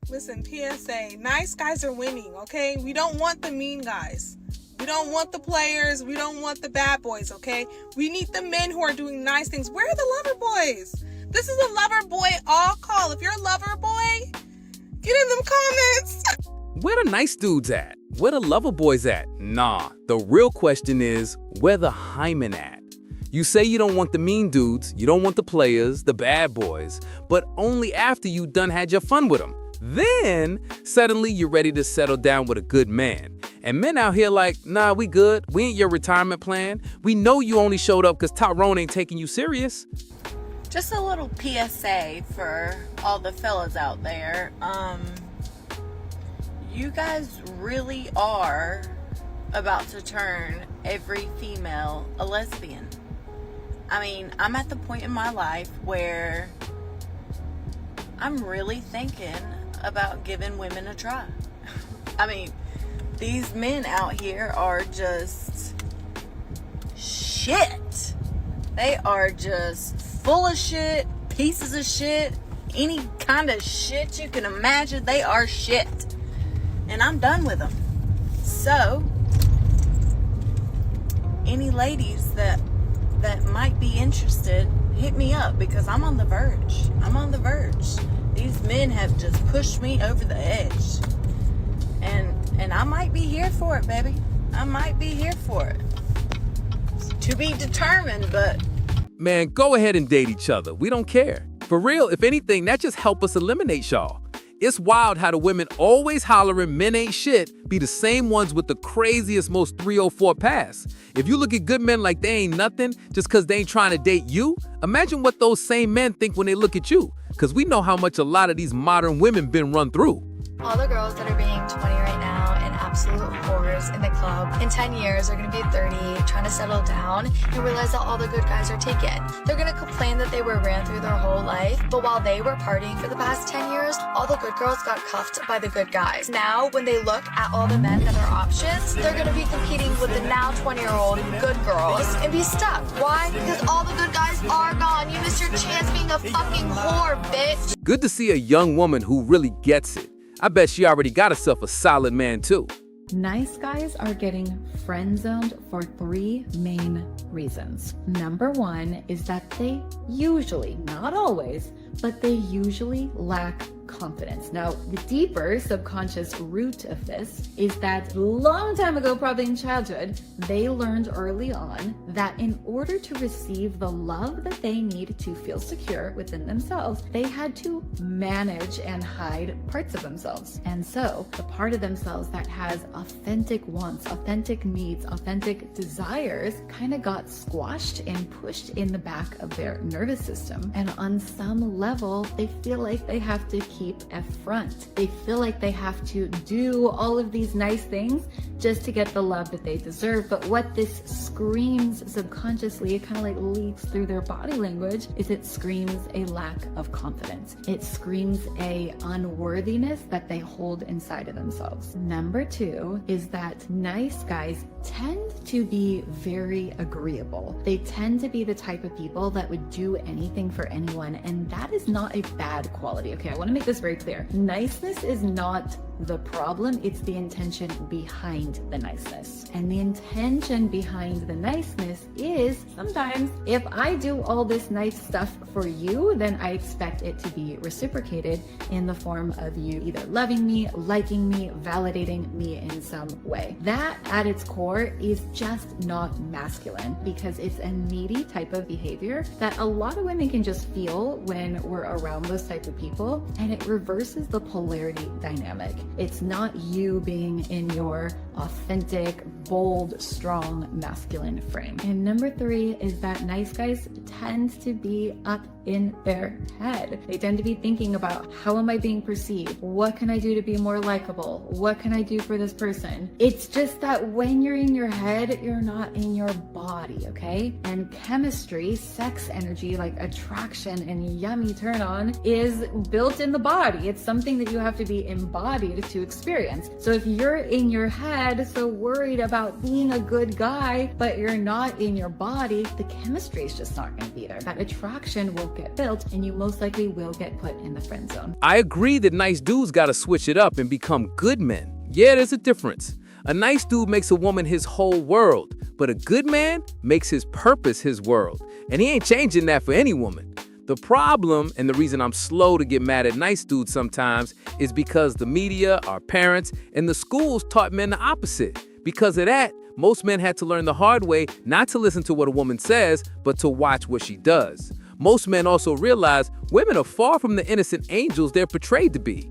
Listen, PSA, nice guys are winning, okay? We don't want the mean guys. We don't want the players. We don't want the bad boys, okay? We need the men who are doing nice things. Where are the lover boys? This is a lover boy all call. If you're a lover boy, get in them comments. Where the nice dudes at? Where the lover boys at? Nah, the real question is, where the hymen at? You say you don't want the mean dudes, you don't want the players, the bad boys, but only after you done had your fun with them. Then, suddenly you're ready to settle down with a good man. And men out here like, nah, we good. We ain't your retirement plan. We know you only showed up because Tyrone ain't taking you serious. Just a little PSA for all the fellas out there. You guys really are about to turn every female a lesbian. I mean, I'm at the point in my life where I'm really thinking about giving women a try. I mean, these men out here are just shit. They are just full of shit, pieces of shit, any kind of shit you can imagine. They are shit. And I'm done with them. So, any ladies that might be interested, hit me up because I'm on the verge. I'm on the verge. These men have just pushed me over the edge. And I might be here for it, baby. I might be here for it. To be determined, but... Man, go ahead and date each other. We don't care. For real, if anything, that just help us eliminate y'all. It's wild how the women always hollering men ain't shit be the same ones with the craziest, most 304 pass. If you look at good men like they ain't nothing just because they ain't trying to date you, imagine what those same men think when they look at you. Because we know how much a lot of these modern women been run through. All the girls that are being 20 right now and absolute whores in the club, in 10 years are going to be 30, trying to settle down and realize that all the good guys are taken. They're going to complain that they were ran through their whole life, but while they were partying for the past 10 years, all the good girls got cuffed by the good guys. Now, when they look at all the men that are options, they're going to be competing with the now 20-year-old good girls and be stuck. Why? Because all the good guys are gone. You missed your chance being a fucking whore, bitch. Good to see a young woman who really gets it. I bet she already got herself a solid man too. Nice guys are getting friend-zoned for 3 main reasons. Number 1 is that they usually, not always, but they usually lack confidence. Now, the deeper subconscious root of this is that long time ago, probably in childhood, they learned early on that in order to receive the love that they need to feel secure within themselves, they had to manage and hide parts of themselves. And so the part of themselves that has authentic wants, authentic needs, authentic desires kind of got squashed and pushed in the back of their nervous system. And on some level, they feel like they have to keep a front. They feel like they have to do all of these nice things just to get the love that they deserve. But what this screams subconsciously, it kind of like leaks through their body language, is it screams a lack of confidence. It screams a unworthiness that they hold inside of themselves. Number 2 is that nice guys tend to be very agreeable. They tend to be the type of people that would do anything for anyone, and that is not a bad quality. Okay, I want to make this very clear. Niceness is not the problem, it's the intention behind the niceness. And the intention behind the niceness is sometimes if I do all this nice stuff for you, then I expect it to be reciprocated in the form of you either loving me, liking me, validating me in some way. That at its core is just not masculine because it's a needy type of behavior that a lot of women can just feel when we're around those type of people, and it reverses the polarity dynamic. It's not you being in your authentic, bold, strong, masculine frame. And number 3 is that nice guys tend to be up in their head. They tend to be thinking about, how am I being perceived? What can I do to be more likable? What can I do for this person? It's just that when you're in your head, you're not in your body, okay? And chemistry, sex energy, like attraction and yummy turn on, is built in the body. It's something that you have to be embodied to experience. So if you're in your head head so worried about being a good guy, but you're not in your body, the chemistry is just not going to be there. That attraction won't get built, and you most likely will get put in the friend zone. I agree that nice dudes gotta switch it up and become good men. Yeah, there's a difference. A nice dude makes a woman his whole world, but a good man makes his purpose his world. And he ain't changing that for any woman. The problem, and the reason I'm slow to get mad at nice dudes sometimes, is because the media, our parents, and the schools taught men the opposite. Because of that, most men had to learn the hard way not to listen to what a woman says, but to watch what she does. Most men also realize women are far from the innocent angels they're portrayed to be.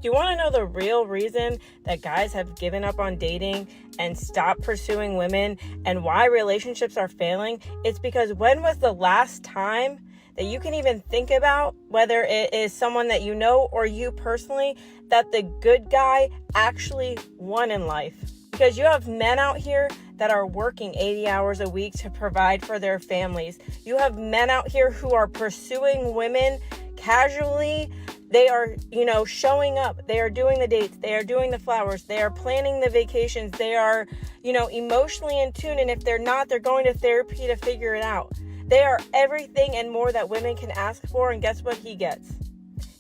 Do you want to know the real reason that guys have given up on dating and stopped pursuing women and why relationships are failing? It's because when was the last time that you can even think about, whether it is someone that you know or you personally, that the good guy actually won in life? Because you have men out here that are working 80 hours a week to provide for their families. You have men out here who are pursuing women casually. They are, showing up. They are doing the dates. They are doing the flowers. They are planning the vacations. They are, emotionally in tune. And if they're not, they're going to therapy to figure it out. They are everything and more that women can ask for. And guess what he gets?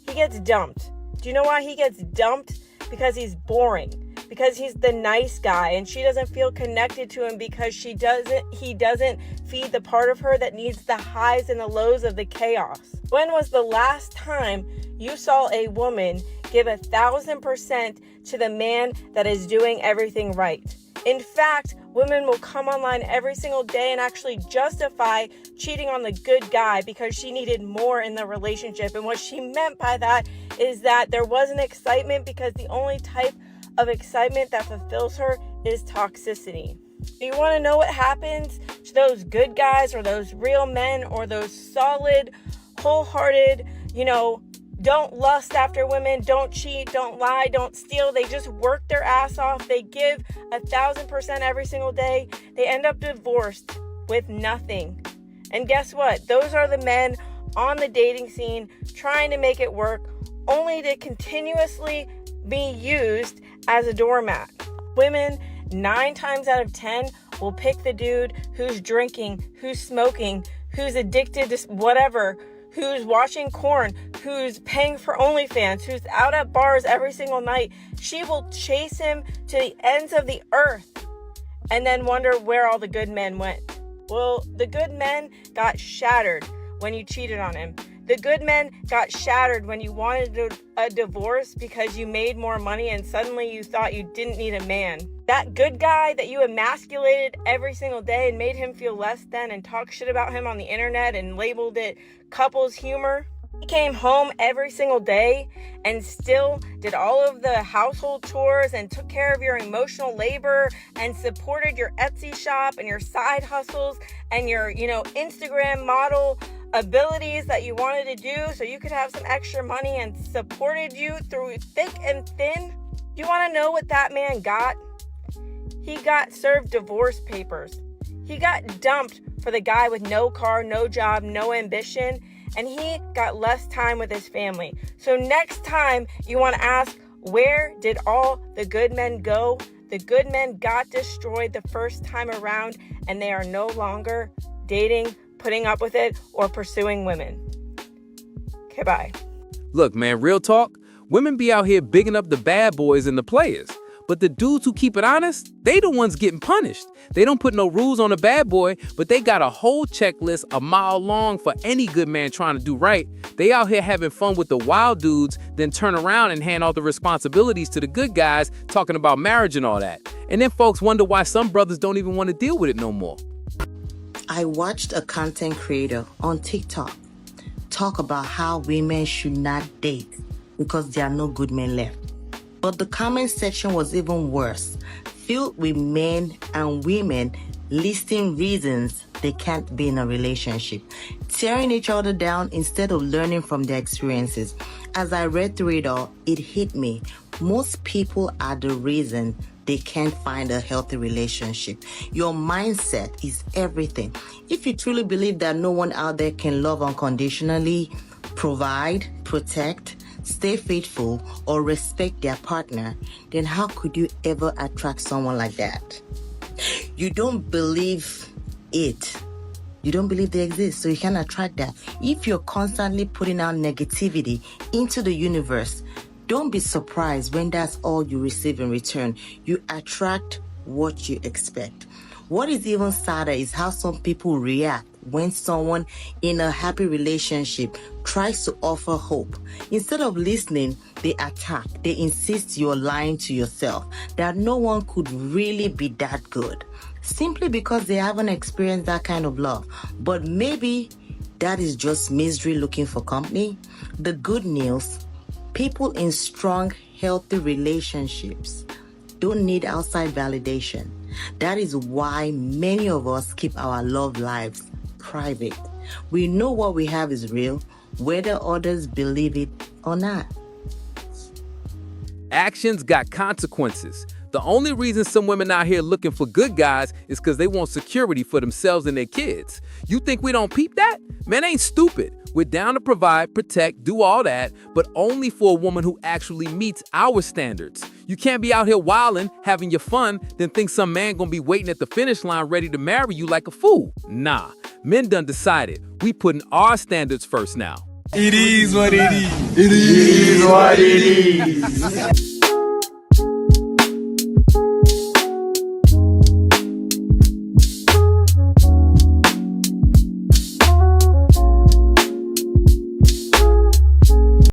He gets dumped. Do you know why he gets dumped? Because he's boring. Because he's the nice guy and she doesn't feel connected to him because he doesn't feed the part of her that needs the highs and the lows of the chaos. When was the last time you saw a woman give 1,000% to the man that is doing everything right? In fact, women will come online every single day and actually justify cheating on the good guy because she needed more in the relationship. And what she meant by that is that there wasn't excitement because the only type of excitement that fulfills her is toxicity. Do you want to know what happens to those good guys or those real men or those solid, wholehearted, don't lust after women, don't cheat, don't lie, don't steal. They just work their ass off. They give 1,000% every single day. They end up divorced with nothing. And guess what? Those are the men on the dating scene trying to make it work, only to continuously be used as a doormat. Women, 9 times out of 10, will pick the dude who's drinking, who's smoking, who's addicted to whatever, who's watching porn, who's paying for OnlyFans, who's out at bars every single night. She will chase him to the ends of the earth and then wonder where all the good men went. Well, the good men got shattered when you cheated on him. The good men got shattered when you wanted a divorce because you made more money and suddenly you thought you didn't need a man. That good guy that you emasculated every single day and made him feel less than and talk shit about him on the internet and labeled it couples humor. He came home every single day and still did all of the household chores and took care of your emotional labor and supported your Etsy shop and your side hustles and your, Instagram model abilities that you wanted to do so you could have some extra money and supported you through thick and thin. You want to know what that man got? He got served divorce papers. He got dumped for the guy with no car, no job, no ambition, and he got less time with his family. So next time you want to ask, where did all the good men go? The good men got destroyed the first time around, and they are no longer dating, putting up with it, or pursuing women. Okay, bye. Look, man, real talk, women be out here bigging up the bad boys and the players. But the dudes who keep it honest, they the ones getting punished. They don't put no rules on a bad boy, but they got a whole checklist a mile long for any good man trying to do right. They out here having fun with the wild dudes, then turn around and hand all the responsibilities to the good guys, talking about marriage and all that. And then folks wonder why some brothers don't even want to deal with it no more. I watched a content creator on TikTok talk about how women should not date because there are no good men left. But the comment section was even worse, filled with men and women listing reasons they can't be in a relationship, tearing each other down instead of learning from their experiences. As I read through it all, it hit me. Most people are the reason they can't find a healthy relationship. Your mindset is everything. If you truly believe that no one out there can love unconditionally, provide, protect, stay faithful, or respect their partner, then how could you ever attract someone like that? You don't believe it. You don't believe they exist, so you can't attract that. If you're constantly putting out negativity into the universe, don't be surprised when that's all you receive in return. You attract what you expect. What is even sadder is how some people react when someone in a happy relationship tries to offer hope. Instead of listening, they attack. They insist you're lying to yourself, that no one could really be that good, simply because they haven't experienced that kind of love. But maybe that is just misery looking for company. The good news, people in strong, healthy relationships don't need outside validation. That is why many of us keep our love lives private. We know what we have is real, whether others believe it or not. Actions got consequences. The only reason some women out here looking for good guys is because they want security for themselves and their kids. You think we don't peep that? Man, ain't stupid. We're down to provide, protect, do all that, but only for a woman who actually meets our standards. You can't be out here wilding, having your fun, then think some man gonna be waiting at the finish line ready to marry you like a fool. Nah, men done decided. We putting our standards first now. It is what it is. It is what it is.